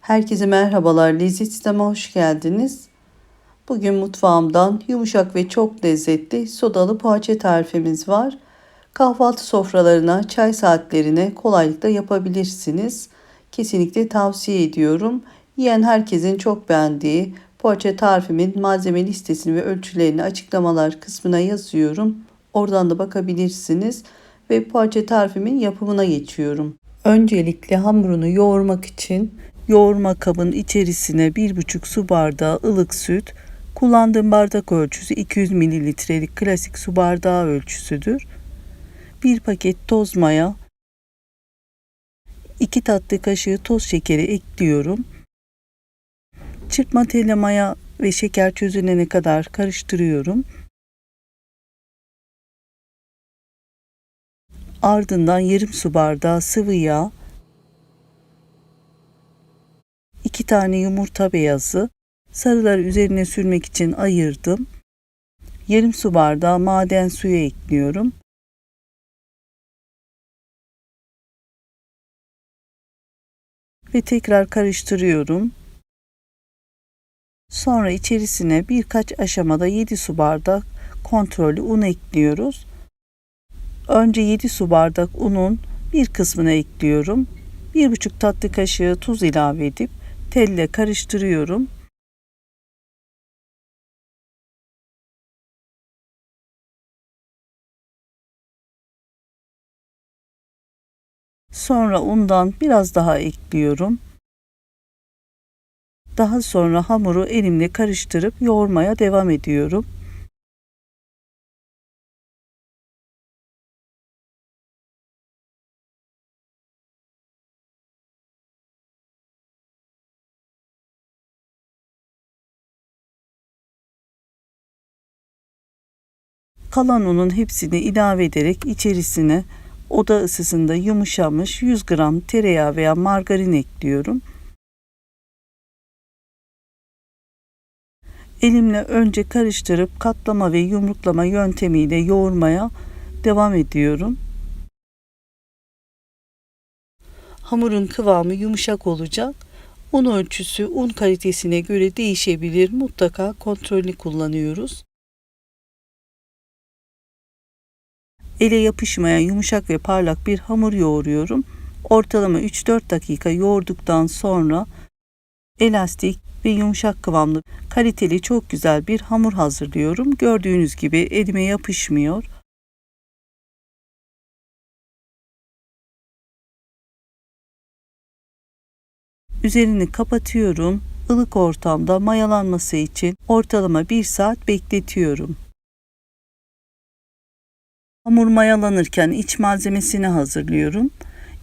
Herkese merhabalar, Lezzet Sistem'e hoş geldiniz. Bugün mutfağımdan yumuşak ve çok lezzetli sodalı poğaça tarifimiz var. Kahvaltı sofralarına, çay saatlerine kolaylıkla yapabilirsiniz. Kesinlikle tavsiye ediyorum. Yiyen herkesin çok beğendiği poğaça tarifimin malzeme listesini ve ölçülerini açıklamalar kısmına yazıyorum. Oradan da bakabilirsiniz. Ve poğaça tarifimin yapımına geçiyorum. Öncelikle hamurunu yoğurmak için yoğurma kabın içerisine 1,5 su bardağı ılık süt, kullandığım bardak ölçüsü 200 mililitrelik klasik su bardağı ölçüsüdür. 1 paket toz maya, 2 tatlı kaşığı toz şekeri ekliyorum. Çırpma telle maya ve şeker çözünene kadar karıştırıyorum. Ardından yarım su bardağı sıvı yağ, 2 tane yumurta beyazı, sarıları üzerine sürmek için ayırdım. Yarım su bardağı maden suyu ekliyorum. Ve tekrar karıştırıyorum. Sonra içerisine birkaç aşamada 7 su bardak kontrollü un ekliyoruz. Önce 7 su bardak unun bir kısmını ekliyorum. 1,5 tatlı kaşığı tuz ilave edip telle karıştırıyorum. Sonra undan biraz daha ekliyorum. Daha sonra hamuru elimle karıştırıp yoğurmaya devam ediyorum. Kalan unun hepsini ilave ederek içerisine oda ısısında yumuşamış 100 gram tereyağı veya margarin ekliyorum. Elimle önce karıştırıp katlama ve yumruklama yöntemiyle yoğurmaya devam ediyorum. Hamurun kıvamı yumuşak olacak. Un ölçüsü un kalitesine göre değişebilir. Mutlaka kontrollü kullanıyoruz. Ele yapışmayan yumuşak ve parlak bir hamur yoğuruyorum. Ortalama 3-4 dakika yoğurduktan sonra elastik ve yumuşak kıvamlı, kaliteli, çok güzel bir hamur hazırlıyorum. Gördüğünüz gibi elime yapışmıyor. Üzerini kapatıyorum. Ilık ortamda mayalanması için ortalama 1 saat bekletiyorum. Hamur mayalanırken iç malzemesini hazırlıyorum.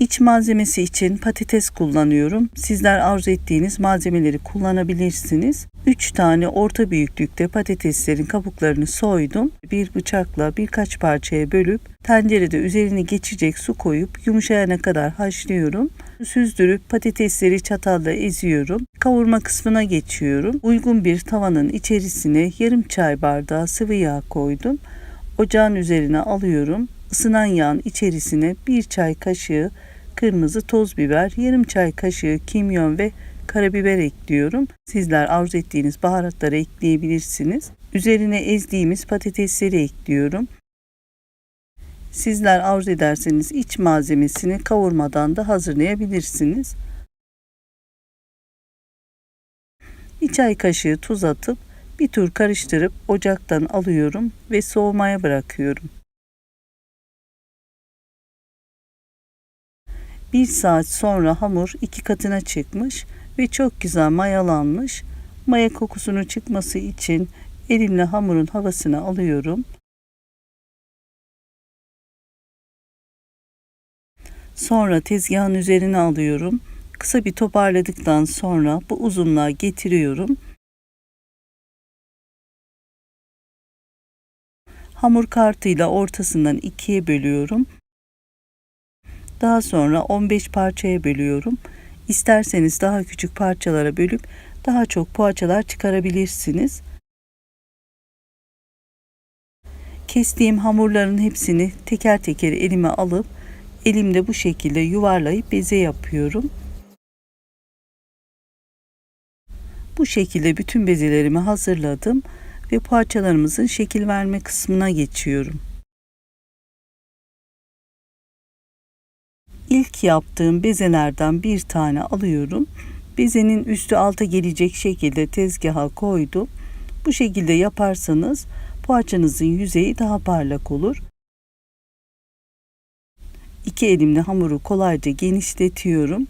İç malzemesi için patates kullanıyorum. Sizler arzu ettiğiniz malzemeleri kullanabilirsiniz. 3 tane orta büyüklükte patateslerin kabuklarını soydum. Bir bıçakla birkaç parçaya bölüp tencerede üzerine geçecek su koyup yumuşayana kadar haşlıyorum. Süzdürüp patatesleri çatalla eziyorum. Kavurma kısmına geçiyorum. Uygun bir tavanın içerisine yarım çay bardağı sıvı yağ koydum. Ocağın üzerine alıyorum. Isınan yağın içerisine 1 çay kaşığı kırmızı toz biber, yarım çay kaşığı kimyon ve karabiber ekliyorum. Sizler arzu ettiğiniz baharatları ekleyebilirsiniz. Üzerine ezdiğimiz patatesleri ekliyorum. Sizler arzu ederseniz iç malzemesini kavurmadan da hazırlayabilirsiniz. 1 çay kaşığı tuz atıp bir tur karıştırıp ocaktan alıyorum ve soğumaya bırakıyorum. 1 saat sonra hamur 2 katına çıkmış ve çok güzel mayalanmış. Maya kokusunun çıkması için elimle hamurun havasını alıyorum. Sonra tezgahın üzerine alıyorum. Kısa bir toparladıktan sonra bu uzunluğa getiriyorum. Hamur kartıyla ortasından 2'ye bölüyorum. Daha sonra 15 parçaya bölüyorum. İsterseniz daha küçük parçalara bölüp daha çok poğaçalar çıkarabilirsiniz. Kestiğim hamurların hepsini teker teker elime alıp elimde bu şekilde yuvarlayıp beze yapıyorum. Bu şekilde bütün bezelerimi hazırladım ve poğaçalarımızın şekil verme kısmına geçiyorum. İlk yaptığım bezelerden bir tane alıyorum. Bezenin üstü alta gelecek şekilde tezgaha koydum. Bu şekilde yaparsanız poğaçanızın yüzeyi daha parlak olur. İki elimle hamuru kolayca genişletiyorum.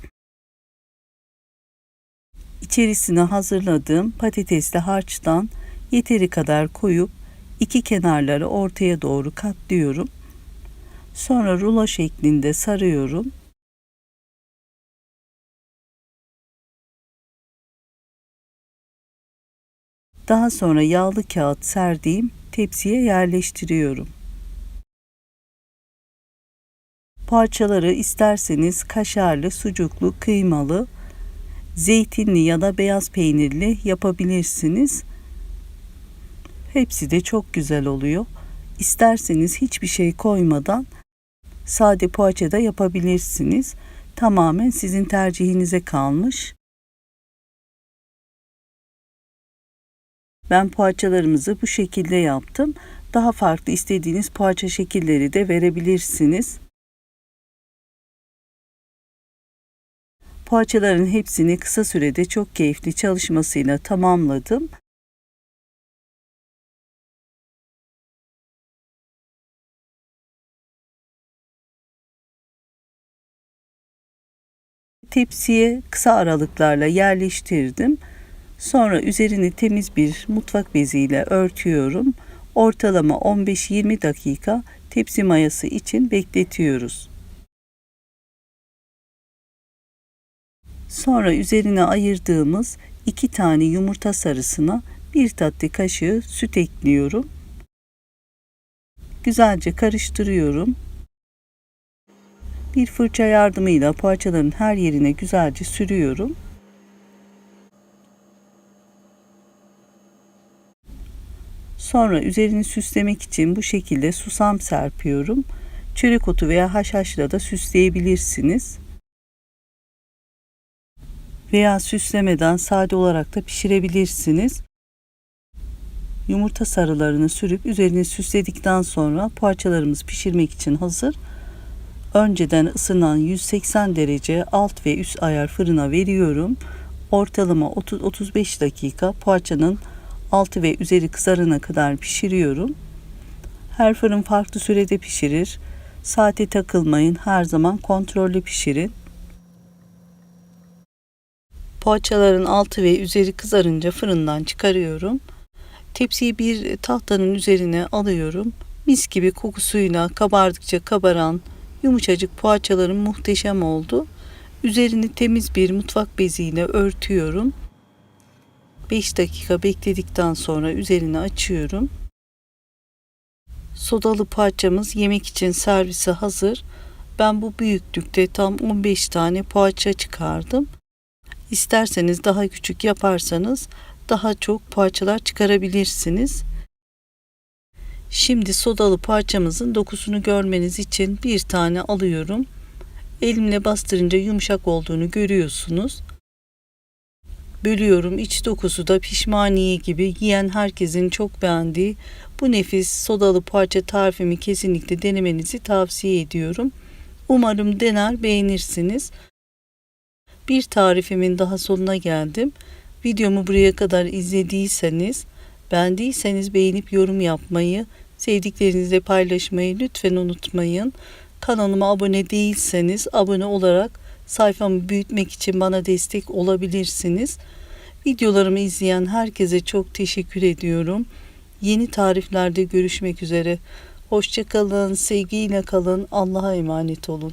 İçerisine hazırladığım patatesli harçtan yeteri kadar koyup iki kenarları ortaya doğru katlıyorum. Sonra rulo şeklinde sarıyorum. Daha sonra yağlı kağıt serdiğim tepsiye yerleştiriyorum. Poğaçaları isterseniz kaşarlı, sucuklu, kıymalı, zeytinli ya da beyaz peynirli yapabilirsiniz. Hepsi de çok güzel oluyor. İsterseniz hiçbir şey koymadan sade poğaça da yapabilirsiniz. Tamamen sizin tercihinize kalmış. Ben poğaçalarımızı bu şekilde yaptım. Daha farklı istediğiniz poğaça şekilleri de verebilirsiniz. Poğaçaların hepsini kısa sürede çok keyifli çalışmasıyla tamamladım. Tepsiye kısa aralıklarla yerleştirdim. Sonra üzerini temiz bir mutfak beziyle örtüyorum. Ortalama 15-20 dakika tepsi mayası için bekletiyoruz. Sonra üzerine ayırdığımız 2 tane yumurta sarısına 1 tatlı kaşığı süt ekliyorum. Güzelce karıştırıyorum. Bir fırça yardımıyla poğaçaların her yerine güzelce sürüyorum. Sonra üzerini süslemek için bu şekilde susam serpiyorum. Çörek otu veya haşhaşla da süsleyebilirsiniz. Veya süslemeden sade olarak da pişirebilirsiniz. Yumurta sarılarını sürüp üzerine süsledikten sonra poğaçalarımız pişirmek için hazır. Önceden ısınan 180 derece alt ve üst ayar fırına veriyorum. Ortalama 30-35 dakika poğaçanın altı ve üzeri kızarana kadar pişiriyorum. Her fırın farklı sürede pişirir. Saate takılmayın. Her zaman kontrollü pişirin. Poğaçaların altı ve üzeri kızarınca fırından çıkarıyorum. Tepsiyi bir tahtanın üzerine alıyorum. Mis gibi kokusuyla kabardıkça kabaran yumuşacık poğaçalarım muhteşem oldu. Üzerini temiz bir mutfak beziyle örtüyorum. 5 dakika bekledikten sonra üzerini açıyorum. Sodalı poğaçamız yemek için servise hazır. Ben bu büyüklükte tam 15 tane poğaça çıkardım. İsterseniz daha küçük yaparsanız daha çok poğaçalar çıkarabilirsiniz. Şimdi sodalı poğaçamızın dokusunu görmeniz için bir tane alıyorum. Elimle bastırınca yumuşak olduğunu görüyorsunuz. Bölüyorum. İç dokusu da pişmaniye gibi, yiyen herkesin çok beğendiği bu nefis sodalı poğaça tarifimi kesinlikle denemenizi tavsiye ediyorum. Umarım dener beğenirsiniz. Bir tarifimin daha sonuna geldim. Videomu buraya kadar izlediyseniz, beğendiyseniz beğenip yorum yapmayı, sevdiklerinizle paylaşmayı lütfen unutmayın. Kanalıma abone değilseniz abone olarak sayfamı büyütmek için bana destek olabilirsiniz. Videolarımı izleyen herkese çok teşekkür ediyorum. Yeni tariflerde görüşmek üzere. Hoşça kalın, sevgiyle kalın, Allah'a emanet olun.